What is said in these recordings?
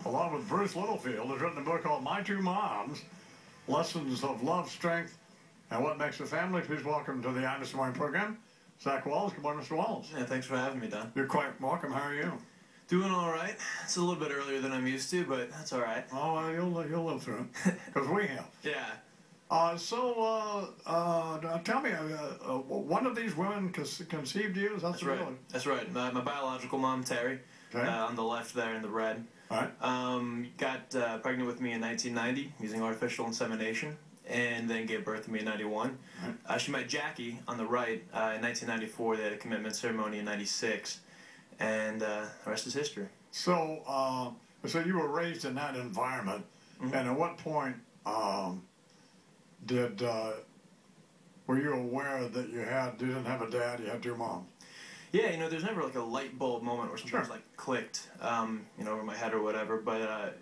along with Bruce Littlefield, has written a book called My Two Moms, Lessons of Love, Strength, and What Makes a Family. Please welcome to the Imus Morning program, Zach Walls. Good morning, Mr. Walls. Yeah, thanks for having me, Don. You're quite welcome. How are you? Doing all right. It's a little bit earlier than I'm used to, but that's all right. Oh, well, you'll live through it, because we have. Yeah. Tell me, one of these women conceived you? That's right. Really? That's right. My biological mom, Terry, Okay. on the left there in the red, All right. got pregnant with me in 1990 using artificial insemination, and then gave birth to me in 91. Right. She met Jackie on the right in 1994. They had a commitment ceremony in 96, and the rest is history. So you were raised in that environment, Mm-hmm. and at what point were you aware that you didn't have a dad, you had two moms? Yeah, there's never like a light bulb moment where something Sure. like clicked, over my head or whatever. But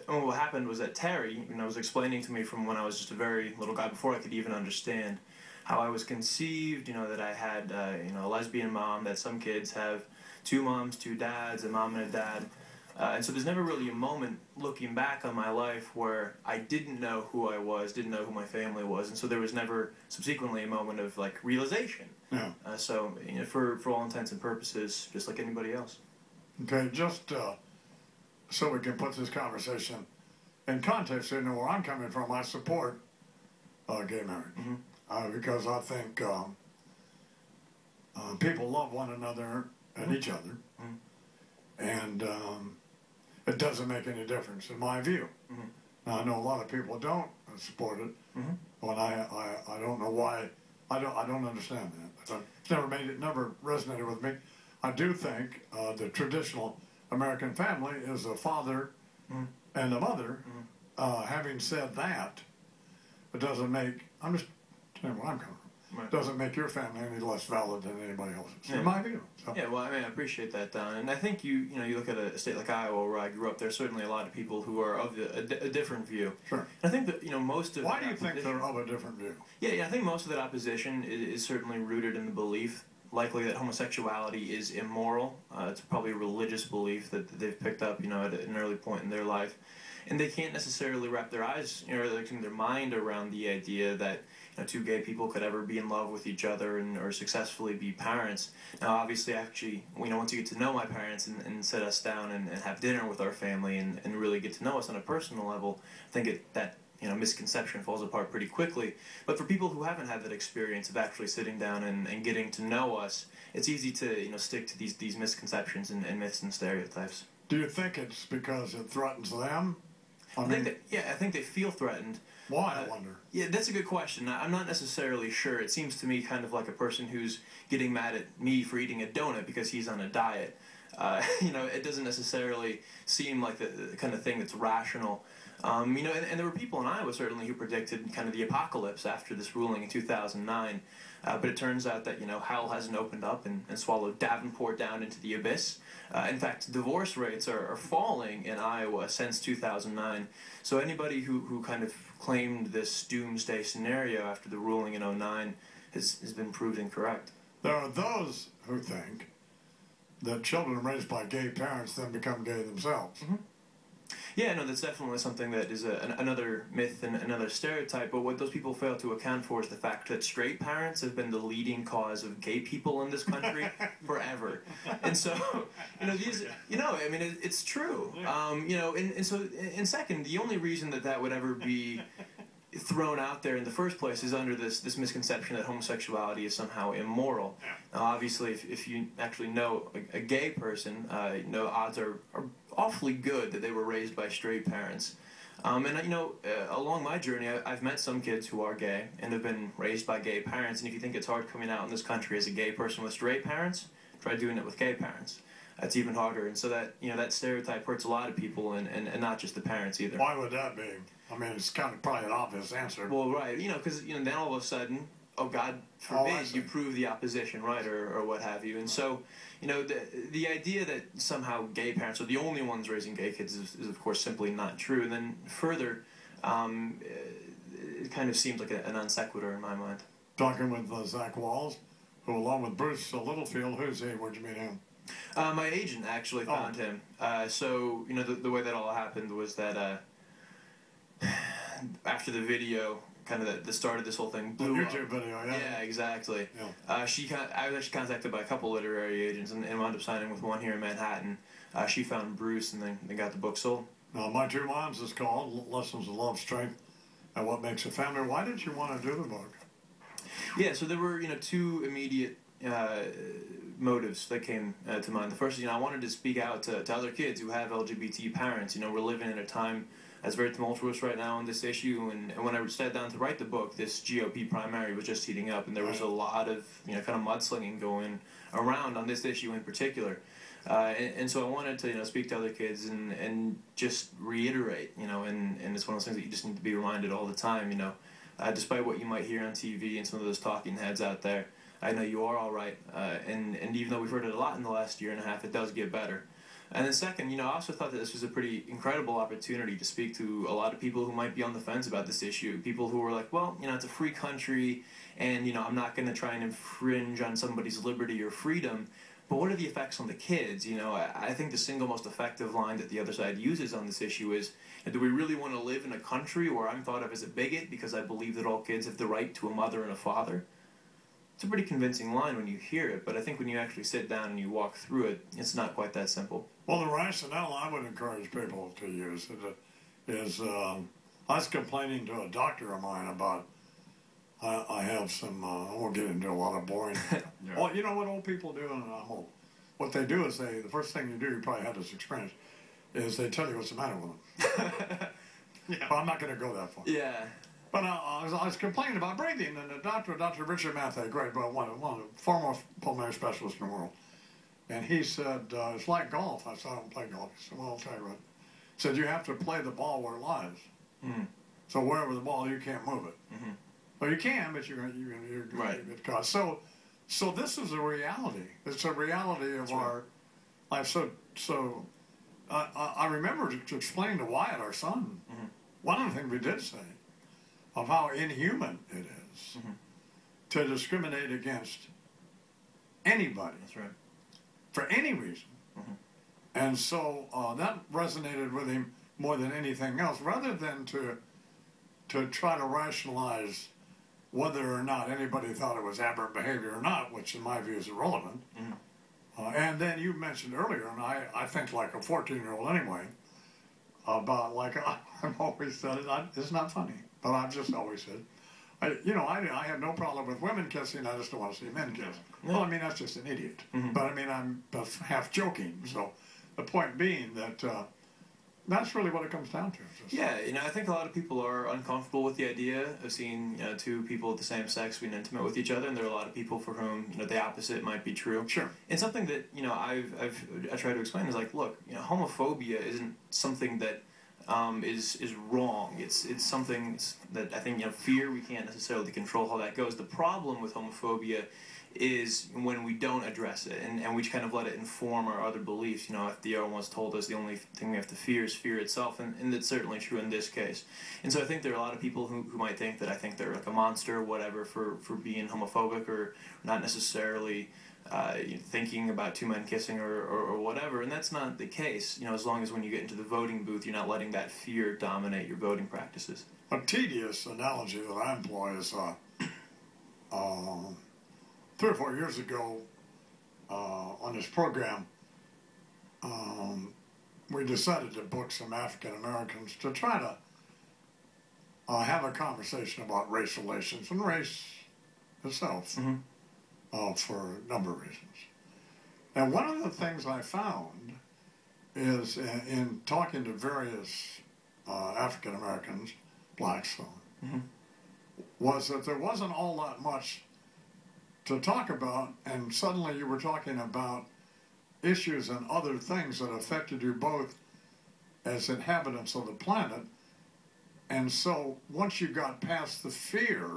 what happened was that Terry, was explaining to me from when I was just a very little guy, before I could even understand how I was conceived. That I had, a lesbian mom. That some kids have two moms, two dads, a mom and a dad. And so there's never really a moment looking back on my life where I didn't know who I was, didn't know who my family was, and so there was never subsequently a moment of like realization. Yeah. For all intents and purposes, just like anybody else. Okay, just so we can put this conversation in context, so you know where I'm coming from. I support gay marriage because I think people love one another and each other, and it doesn't make any difference in my view. Now, I know a lot of people don't support it, but I don't know why. I don't understand that. It's never resonated with me. I do think the traditional American family is a father and a mother. Having said that, it doesn't make. I'm just telling you where I'm coming from. Right. Doesn't make your family any less valid than anybody else's, Yeah. in my view. So. Yeah, well, I appreciate that, Don. And I think you look at a state like Iowa, where I grew up. There's certainly a lot of people who are of a different view. Sure. And I think that most of. Why do you think they're of a different view? Yeah, I think most of that opposition is certainly rooted in the belief, likely, that homosexuality is immoral. It's probably a religious belief that they've picked up, at an early point in their life, and they can't necessarily wrap their eyes, their mind around the idea that two gay people could ever be in love with each other or successfully be parents. Now, obviously, actually, once you get to know my parents and sit us down and have dinner with our family and really get to know us on a personal level, I think that misconception falls apart pretty quickly. But for people who haven't had that experience of actually sitting down and getting to know us, it's easy to stick to these misconceptions and myths and stereotypes. Do you think it's because it threatens them? I think they feel threatened. Why, I wonder? Yeah, that's a good question. I'm not necessarily sure. It seems to me kind of like a person who's getting mad at me for eating a donut because he's on a diet. It doesn't necessarily seem like the kind of thing that's rational. And there were people in Iowa certainly who predicted kind of the apocalypse after this ruling in 2009. But it turns out that, hell hasn't opened up and swallowed Davenport down into the abyss. In fact, divorce rates are falling in Iowa since 2009. So anybody who kind of claimed this doomsday scenario after the ruling in 2009 has been proved incorrect. There are those who think that children raised by gay parents then become gay themselves. Yeah, no, that's definitely something that is another myth and another stereotype, but what those people fail to account for is the fact that straight parents have been the leading cause of gay people in this country forever. And so, it's true. And second, the only reason that would ever be thrown out there in the first place is under this misconception that homosexuality is somehow immoral. Now, obviously, if you actually know a gay person, odds are awfully good that they were raised by straight parents. Along my journey, I've met some kids who are gay and have been raised by gay parents, and if you think it's hard coming out in this country as a gay person with straight parents, try doing it with gay parents. It's even harder, and so that stereotype hurts a lot of people, and not just the parents either. Why would that be? I mean, it's kind of probably an obvious answer. Well, right, because then all of a sudden, oh, God forbid, you prove the opposition, right, or what have you. And so, the idea that somehow gay parents are the only ones raising gay kids is of course simply not true. And then further, it kind of seems like a non sequitur in my mind. Talking with Zach Walls, who along with Bruce Littlefield, who's he? Where'd you meet him? My agent actually found him. So, you know, the way that all happened was that after the video, kind of the start of this whole thing blew the up. YouTube video, yeah. Yeah, exactly. Yeah. I was actually contacted by a couple literary agents and wound up signing with one here in Manhattan. She found Bruce and then they got the book sold. Now, My Two Moms is called Lessons of Love, Strength, and What Makes a Family. Why did you want to do the book? Yeah, so there were, you know, two immediate motives that came to mind. The first is, you know, I wanted to speak out to other kids who have LGBT parents. You know, we're living in a time that's very tumultuous right now on this issue, and when I sat down to write the book, this GOP primary was just heating up, and there was a lot of, you know, kind of mudslinging going around on this issue in particular. And so I wanted to, you know, speak to other kids and just reiterate, you know, and it's one of those things that you just need to be reminded all the time, you know, despite what you might hear on TV and some of those talking heads out there, I know you are all right, and even though we've heard it a lot in the last year and a half, it does get better. And then second, you know, I also thought that this was a pretty incredible opportunity to speak to a lot of people who might be on the fence about this issue. People who are like, well, you know, it's a free country, and, you know, I'm not going to try and infringe on somebody's liberty or freedom, but what are the effects on the kids? You know, I think the single most effective line that the other side uses on this issue is, do we really want to live in a country where I'm thought of as a bigot because I believe that all kids have the right to a mother and a father? It's a pretty convincing line when you hear it, but I think when you actually sit down and you walk through it, it's not quite that simple. Well, the rationale I would encourage people to use is I was complaining to a doctor of mine about I have some, I won't get into a lot of boring. Yeah. Well, you know what old people do, and I'm old. What they do is the first thing you do, you probably had this experience, is they tell you what's the matter with them. Yeah. But I'm not going to go that far. Yeah. But I was complaining about breathing, and the doctor, Dr. Richard Mathey, great, but one of the foremost pulmonary specialists in the world, and he said, it's like golf. I said, I don't play golf. He said, well, I'll tell you what. He said, you have to play the ball where it lies. Mm-hmm. So wherever the ball, you can't move it. Mm-hmm. Well, you can, but you're going to get caught. So this is a reality. It's a reality of our life. So I remember to explain to Wyatt, our son, one of the things we did say, of how inhuman it is to discriminate against anybody. That's right. For any reason. And so that resonated with him more than anything else, rather than to try to rationalize whether or not anybody thought it was aberrant behavior or not, which in my view is irrelevant. And then you mentioned earlier, and I think like a 14-year-old anyway, about like, I've always said it, it's not funny, but I've just always said, I have no problem with women kissing, I just don't want to see men kiss. Yeah. Well, I mean, that's just an idiot. But I mean, I'm half joking. So the point being that that's really what it comes down to. Yeah, you know, I think a lot of people are uncomfortable with the idea of seeing, you know, two people of the same sex being intimate with each other, and there are a lot of people for whom, you know, the opposite might be true. Sure. And something that, you know, I try to explain is like, look, you know, homophobia isn't something that is wrong. It's something that I think, you know, fear, we can't necessarily control how that goes. The problem with homophobia is when we don't address it and we kind of let it inform our other beliefs. You know, FDR once told us the only thing we have to fear is fear itself, and that's certainly true in this case. And so I think there are a lot of people who might think that I think they're like a monster or whatever for being homophobic or not necessarily thinking about two men kissing or whatever, and that's not the case. You know, as long as when you get into the voting booth, you're not letting that fear dominate your voting practices. A tedious analogy that I employ is 3 or 4 years ago on this program, we decided to book some African Americans to try to have a conversation about race relations and race itself for a number of reasons. And one of the things I found is in talking to various African Americans, blacks, was that there wasn't all that much to talk about, and suddenly you were talking about issues and other things that affected you both as inhabitants of the planet. And so once you got past the fear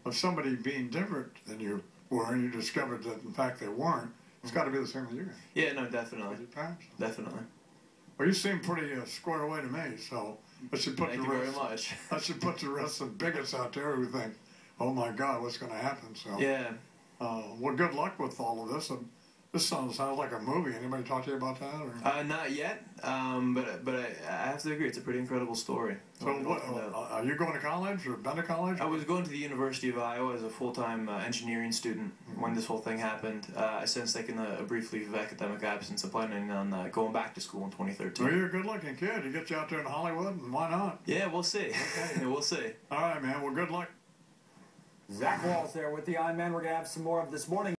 of somebody being different than you were, and you discovered that in fact they weren't, it's got to be the same with you guys. Yeah, no, definitely. Definitely. Well, you seem pretty squared away to me, so I should put Thank you very much. I should put the rest of the bigots out there who think, oh my God, what's going to happen? So yeah. Well, good luck with all of this. This sounds like a movie. Anybody talk to you about that? Or? Not yet, but I have to agree, it's a pretty incredible story. So what, are you going to college or been to college? I was going to the University of Iowa as a full-time engineering student when this whole thing happened. I since taken a brief leave of academic absence. I'm planning on going back to school in 2013. Well, you're a good-looking kid. You get you out there in Hollywood, and why not? Yeah, we'll see. Okay. We'll see. All right, man. Well, good luck. Zach Walls there with the Iron Man. We're going to have some more of this morning.